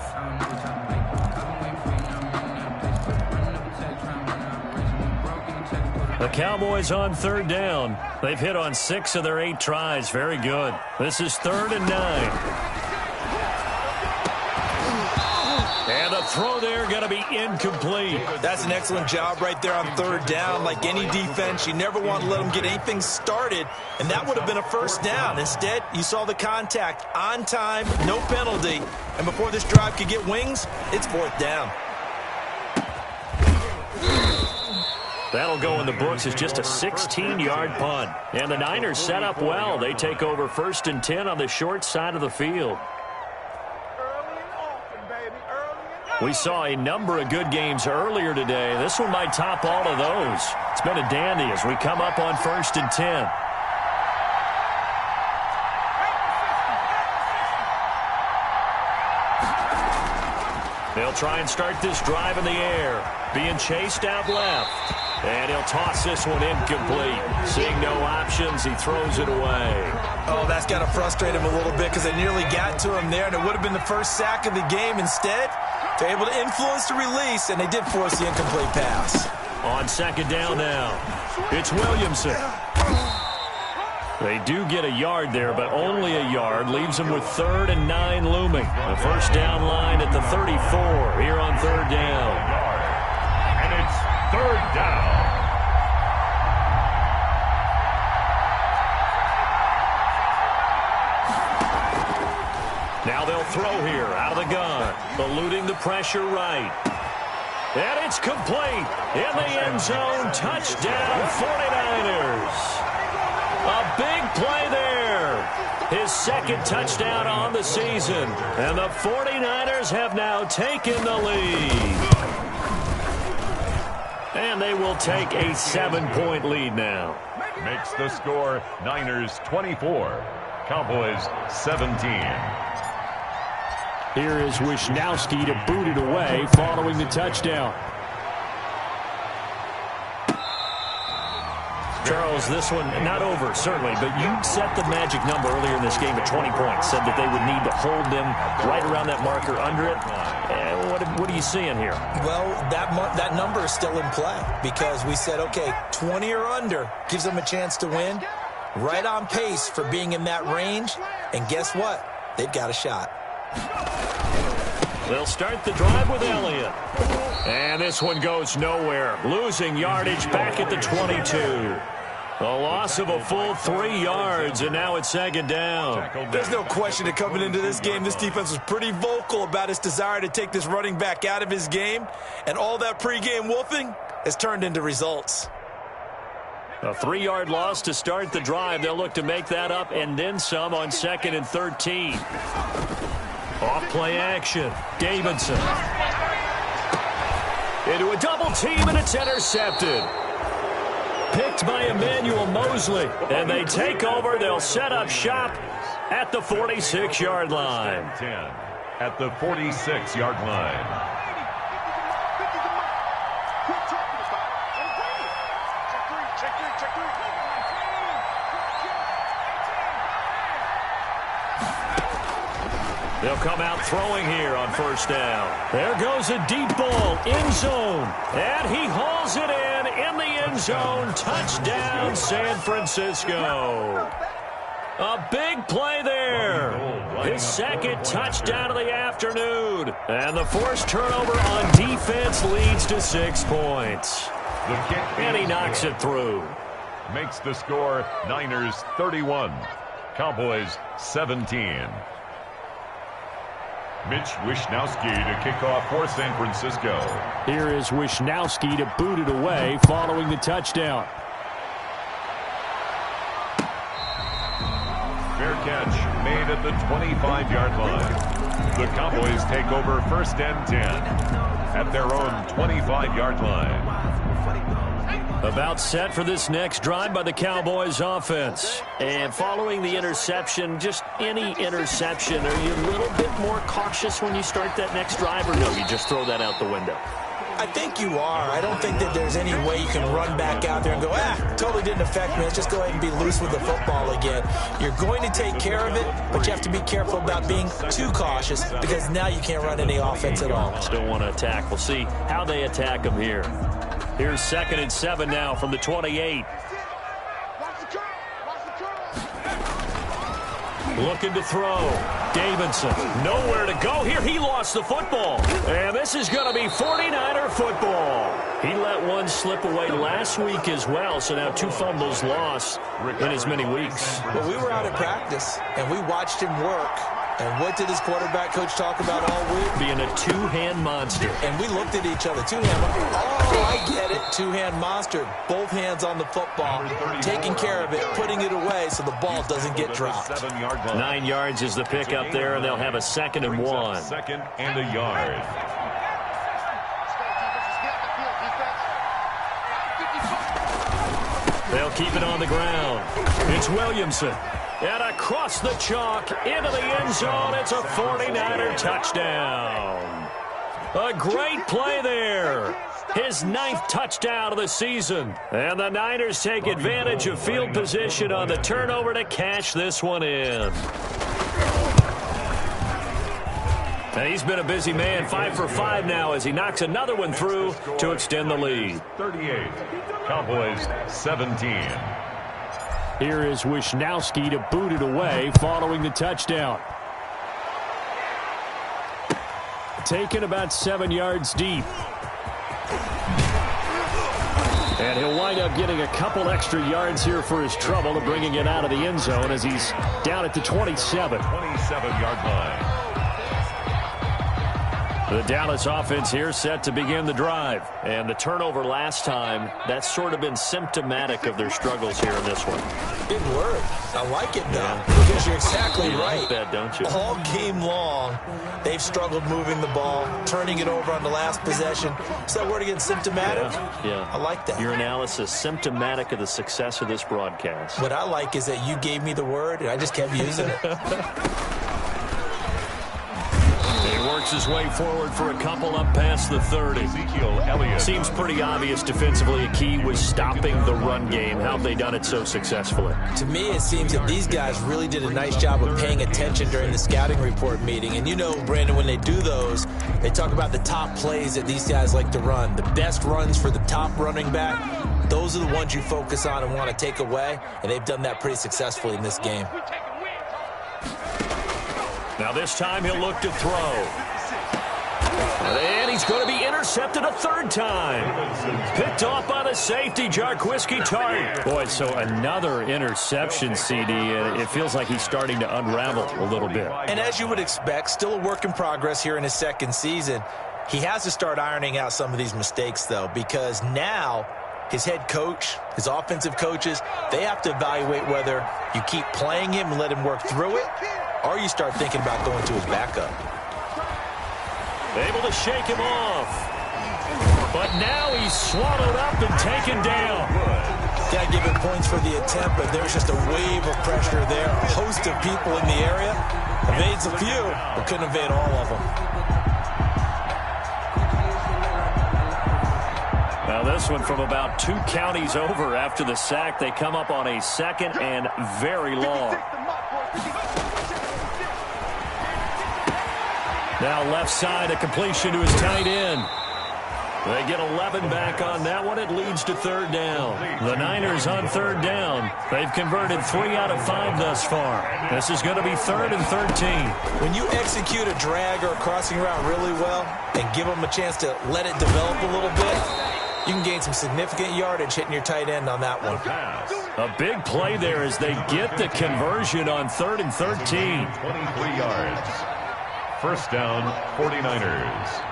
[SPEAKER 2] The Cowboys on 3rd down. They've hit on 6 of their 8 tries. Very good. This is 3rd and 9. And the throw there going to be incomplete.
[SPEAKER 4] That's an excellent job right there on 3rd down. Like any defense, you never want to let them get anything started, and that would have been a 1st down. Instead, you saw the contact on time, no penalty, and before this drive could get wings, it's 4th down.
[SPEAKER 2] That'll go in the books as just a 16-yard punt. And the Niners set up well. They take over 1st and 10 on the short side of the field. We saw a number of good games earlier today. This one might top all of those. It's been a dandy as we come up on 1st and 10. They'll try and start this drive in the air. Being chased out left. And he'll toss this one incomplete. Seeing no options, he throws it away.
[SPEAKER 4] Oh, that's got to frustrate him a little bit because they nearly got to him there, and it would have been the first sack of the game. Instead, they're able to influence the release, and they did force the incomplete pass.
[SPEAKER 2] On 2nd down now, it's Williamson. They do get a yard there, but only a yard. Leaves them with 3rd and 9 looming. The 1st down line at the 34 here on 3rd down.
[SPEAKER 3] And it's 3rd down.
[SPEAKER 2] Now they'll throw here out of the gun. Eluding the pressure right. And it's complete. In the end zone. Touchdown 49ers. A big play there. His 2nd touchdown on the season. And the 49ers have now taken the lead. And they will take a 7-point lead now.
[SPEAKER 3] Makes the score Niners 24, Cowboys 17.
[SPEAKER 2] Here is Wisnowski to boot it away following the touchdown. Charles, this one not over, certainly, but you set the magic number earlier in this game at 20 points. Said that they would need to hold them right around that marker under it. What are you seeing here?
[SPEAKER 4] Well, that number is still in play because we said, okay, 20 or under gives them a chance to win. Right on pace for being in that range. And guess what? They've got a shot.
[SPEAKER 2] They'll start the drive with Elliott. And this one goes nowhere. Losing yardage back at the 22. A loss of a full 3 yards, and now it's 2nd down.
[SPEAKER 4] There's no question that coming into this game, this defense was pretty vocal about its desire to take this running back out of his game. And all that pregame wolfing has turned into results.
[SPEAKER 2] A 3-yard loss to start the drive. They'll look to make that up and then some on 2nd and 13. Off play action. Davidson. Into a double team, and it's intercepted. Picked by Emmanuel Mosley. And they take over. They'll set up shop at the 46-yard line.
[SPEAKER 3] 10 at the 46-yard line.
[SPEAKER 2] They'll come out throwing here on 1st down. There goes a deep ball, end zone. And he hauls it in the end zone. Touchdown, San Francisco. A big play there. His 2nd touchdown of the afternoon. And the forced turnover on defense leads to 6 points. And he knocks it through.
[SPEAKER 3] makes the score Niners 31, Cowboys 17. Mitch Wishnowsky to kick off for San Francisco.
[SPEAKER 2] Here is Wishnowsky to boot it away following the touchdown.
[SPEAKER 3] Fair catch made at the 25-yard line. The Cowboys take over 1st and 10 at their own 25-yard line.
[SPEAKER 2] About set for this next drive by the Cowboys offense. And following the interception, just any interception, are you a little bit more cautious when you start that next drive, or no, you just throw that out the window?
[SPEAKER 4] I think you are. I don't think that there's any way you can run back out there and go, totally didn't affect me. Let's just go ahead and be loose with the football again. You're going to take care of it, but you have to be careful about being too cautious because now you can't run any offense at all.
[SPEAKER 2] Still want to attack. We'll see how they attack them here. Here's 2nd and 7 now from the 28. Looking to throw. Davidson, nowhere to go here. He lost the football. And this is going to be 49er football. He let one slip away last week as well, so now 2 fumbles lost in as many weeks.
[SPEAKER 4] Well, we were out at practice, and we watched him work. And what did his quarterback coach talk about all week?
[SPEAKER 2] Being a two-hand monster.
[SPEAKER 4] And we looked at each other. Two-hand. Oh, I get it. Two-hand monster. Both hands on the football. Taking care of it. Putting it away so the ball doesn't get dropped.
[SPEAKER 2] 9 yards is the pickup there, and they'll have a 2nd and 1.
[SPEAKER 3] 2nd and a yard.
[SPEAKER 2] They'll keep it on the ground. It's Williamson. And across the chalk, into the end zone, it's a 49er touchdown. A great play there. His 9th touchdown of the season. And the Niners take advantage of field position on the turnover to cash this one in. And he's been a busy man, 5 for 5 now as he knocks another one through to extend the lead.
[SPEAKER 3] 38, Cowboys 17.
[SPEAKER 2] Here is Wishnowsky to boot it away following the touchdown. Taken about 7 yards deep. And he'll wind up getting a couple extra yards here for his trouble to bringing it out of the end zone as he's down at the 27.
[SPEAKER 3] 27-yard line.
[SPEAKER 2] The Dallas offense here set to begin the drive. And the turnover last time, that's sort of been symptomatic of their struggles here in this one.
[SPEAKER 4] Big word. I like it, though, because you're exactly right.
[SPEAKER 2] You like that, don't you?
[SPEAKER 4] All game long, they've struggled moving the ball, turning it over on the last possession. Is that word again, symptomatic?
[SPEAKER 2] Yeah.
[SPEAKER 4] I like that.
[SPEAKER 2] Your analysis, symptomatic of the success of this broadcast.
[SPEAKER 4] What I like is that you gave me the word, and I just kept using it.
[SPEAKER 2] He works his way forward for a couple up past the 30.
[SPEAKER 3] Ezekiel Elliott.
[SPEAKER 2] Seems pretty obvious defensively a key was stopping the run game. How have they done it so successfully?
[SPEAKER 4] To me, it seems that these guys really did a nice job of paying attention during the scouting report meeting. And you know, Brandon, when they do those, they talk about the top plays that these guys like to run. The best runs for the top running back. Those are the ones you focus on and want to take away. And they've done that pretty successfully in this game.
[SPEAKER 2] Now this time he'll look to throw. And he's going to be intercepted a 3rd time. Picked off by the safety, Jarquiski Tart. Boy, so another interception, CD. It feels like he's starting to unravel a little bit.
[SPEAKER 4] And as you would expect, still a work in progress here in his 2nd season. He has to start ironing out some of these mistakes, though, because now his head coach, his offensive coaches, they have to evaluate whether you keep playing him and let him work through it, or you start thinking about going to his backup.
[SPEAKER 2] Able to shake him off. But now he's swallowed up and taken down.
[SPEAKER 4] Got to give him points for the attempt, but there's just a wave of pressure there. A host of people in the area. Evades a few, but couldn't evade all of them.
[SPEAKER 2] Now this one from about 2 counties over after the sack. They come up on a 2nd and very long. Now left side, a completion to his tight end. They get 11 back on that one. It leads to 3rd down. The Niners on 3rd down. They've converted 3 out of 5 thus far. This is going to be 3rd and 13.
[SPEAKER 4] When you execute a drag or a crossing route really well and give them a chance to let it develop a little bit, you can gain some significant yardage hitting your tight end on that one.
[SPEAKER 2] A big play there as they get the conversion on 3rd and 13.
[SPEAKER 3] 23 yards. First down, 49ers.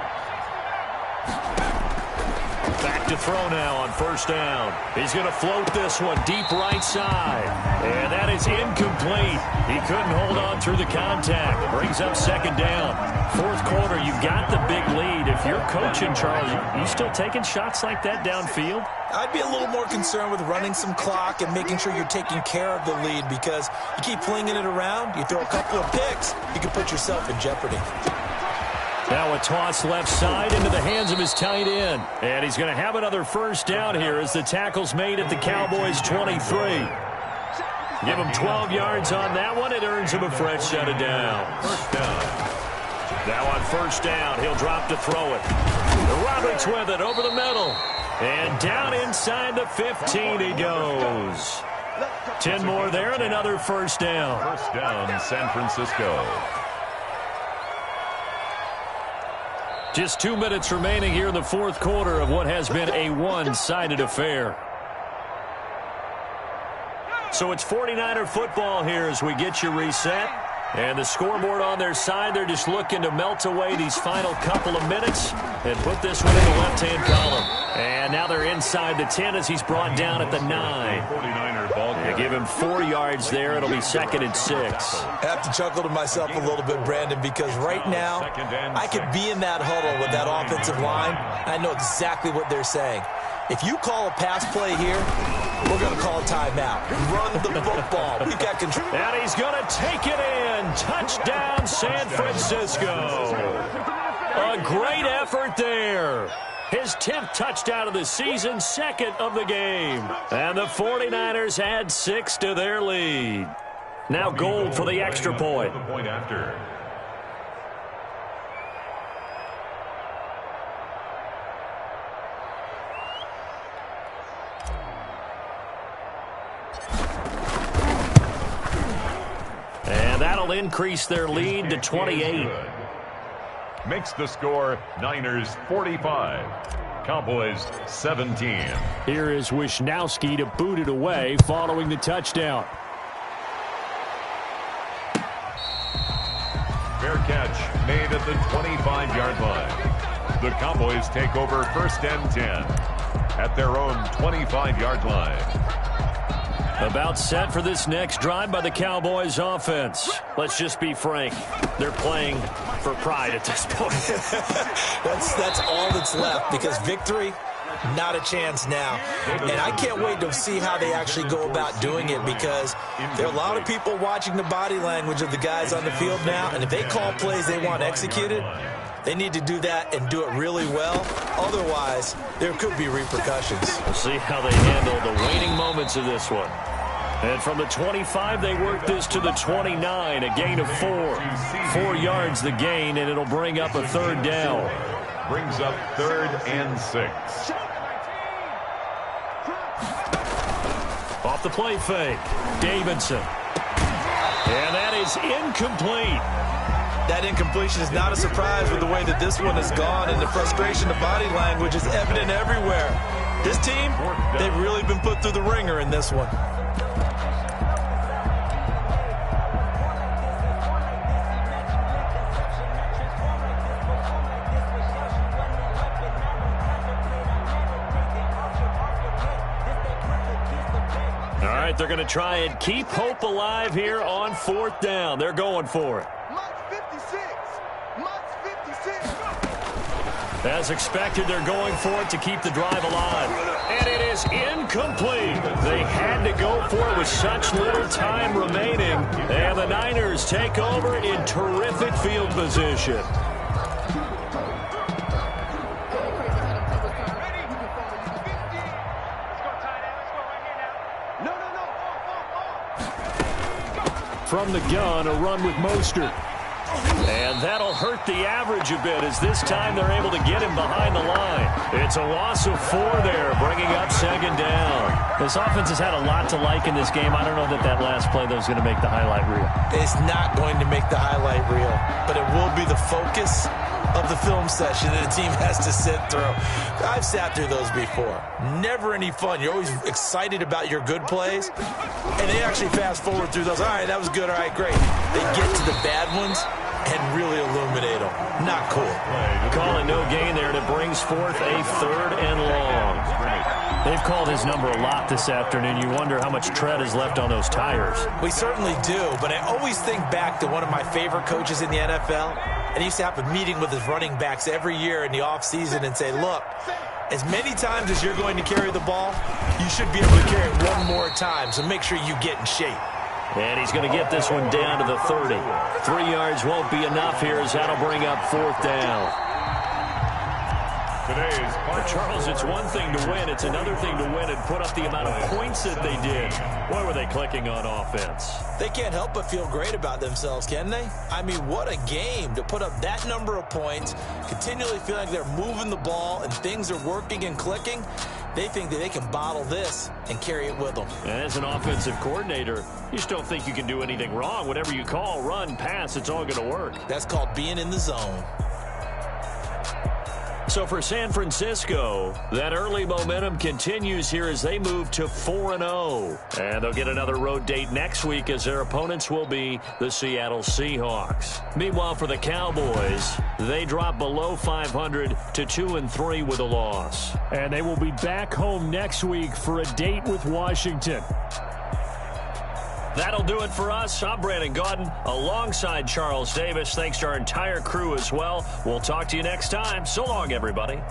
[SPEAKER 2] Back to throw now on 1st down. He's going to float this one deep right side. And that is incomplete. He couldn't hold on through the contact. Brings up 2nd down. 4th quarter, you've got the big lead. If you're coaching, Charles, you still taking shots like that downfield?
[SPEAKER 4] I'd be a little more concerned with running some clock and making sure you're taking care of the lead, because you keep flinging it around, you throw a couple of picks, you can put yourself in jeopardy.
[SPEAKER 2] Now a toss left side into the hands of his tight end. And he's going to have another 1st down here as the tackle's made at the Cowboys' 23. Give him 12 yards on that one. It earns him a fresh set of downs.
[SPEAKER 3] 1st down.
[SPEAKER 2] Now on 1st down, he'll drop to throw it. Roberts with it over the middle. And down inside the 15 he goes. 10 more there and another 1st down.
[SPEAKER 3] 1st down, San Francisco.
[SPEAKER 2] Just 2 minutes remaining here in the 4th quarter of what has been a one-sided affair. So it's 49er football here as we get you reset. And the scoreboard on their side, they're just looking to melt away these final couple of minutes and put this one in the left-hand column. And now they're inside the 10 as he's brought down at the 9.
[SPEAKER 3] 49er ball
[SPEAKER 2] They give him 4 yards there. It'll be 2nd and 6.
[SPEAKER 4] I have to chuckle to myself a little bit, Brandon, because right now I could be in that huddle with that offensive line. I know exactly what they're saying. If you call a pass play here, we're going to call a timeout. Run the football. We've got control.
[SPEAKER 2] And he's going to take it in. Touchdown, San Francisco. A great effort there. His 10th touchdown of the season, 2nd of the game. And the 49ers add 6 to their lead. Now Gold for the extra point.
[SPEAKER 3] The point after.
[SPEAKER 2] And that'll increase their lead to 28.
[SPEAKER 3] Makes the score Niners 45, Cowboys 17.
[SPEAKER 2] Here is Wisnowski to boot it away following the touchdown.
[SPEAKER 3] Fair catch made at the 25-yard line. The Cowboys take over 1st and 10 at their own 25-yard line.
[SPEAKER 2] About set for this next drive by the Cowboys offense. Let's just be frank. They're playing for pride at this point.
[SPEAKER 4] That's all that's left, because victory, not a chance now. And I can't wait to see how they actually go about doing it, because there are a lot of people watching the body language of the guys on the field now, and if they call plays they want executed, they need to do that and do it really well. Otherwise, there could be repercussions.
[SPEAKER 2] We'll see how they handle the waning moments of this one. And from the 25, they work this to the 29, a gain of 4. 4 yards the gain, and it'll bring up a 3rd down.
[SPEAKER 3] Brings up 3rd and 6.
[SPEAKER 2] Off the play fake, Davidson. And that is incomplete.
[SPEAKER 4] That incompletion is not a surprise with the way that this one has gone, and the frustration, the body language is evident everywhere. This team, they've really been put through the ringer in this one.
[SPEAKER 2] All right, they're going to try and keep hope alive here on 4th down. They're going for it. As expected, they're going for it to keep the drive alive. And it is incomplete. They had to go for it with such little time remaining. And the Niners take over in terrific field position. From the gun, a run with Mostert. And that'll hurt the average a bit as this time they're able to get him behind the line. It's a loss of 4 there, bringing up 2nd down. This offense has had a lot to like in this game. I don't know that last play, though, is going to make the highlight reel.
[SPEAKER 4] It's not going to make the highlight reel, but it will be the focus of the film session that a team has to sit through. I've sat through those before. Never any fun. You're always excited about your good plays, and they actually fast forward through those. All right, that was good. All right, great. They get to the bad ones and really illuminate them. Not cool.
[SPEAKER 2] Calling no gain there, and it brings forth a 3rd and long. They've called his number a lot this afternoon. You wonder how much tread is left on those tires.
[SPEAKER 4] We certainly do, but I always think back to one of my favorite coaches in the NFL, and he used to have a meeting with his running backs every year in the offseason and say, look, as many times as you're going to carry the ball, you should be able to carry it one more time, so make sure you get in shape.
[SPEAKER 2] And he's going to get this one down to the 30. 3 yards won't be enough here as that'll bring up 4th down. Charles, it's one thing to win. It's another thing to win and put up the amount of points that they did. Boy, were they clicking on offense.
[SPEAKER 4] They can't help but feel great about themselves, can they? I mean, what a game to put up that number of points, continually feeling like they're moving the ball and things are working and clicking. They think that they can bottle this and carry it with them.
[SPEAKER 2] And as an offensive coordinator, you just don't think you can do anything wrong. Whatever you call, run, pass, it's all going to work.
[SPEAKER 4] That's called being in the zone.
[SPEAKER 2] So for San Francisco, that early momentum continues here as they move to 4-0. And they'll get another road date next week as their opponents will be the Seattle Seahawks. Meanwhile, for the Cowboys, they drop below 500 to 2-3 with a loss.
[SPEAKER 7] And they will be back home next week for a date with Washington.
[SPEAKER 2] That'll do it for us. I'm Brandon Gaudin alongside Charles Davis. Thanks to our entire crew as well. We'll talk to you next time. So long, everybody.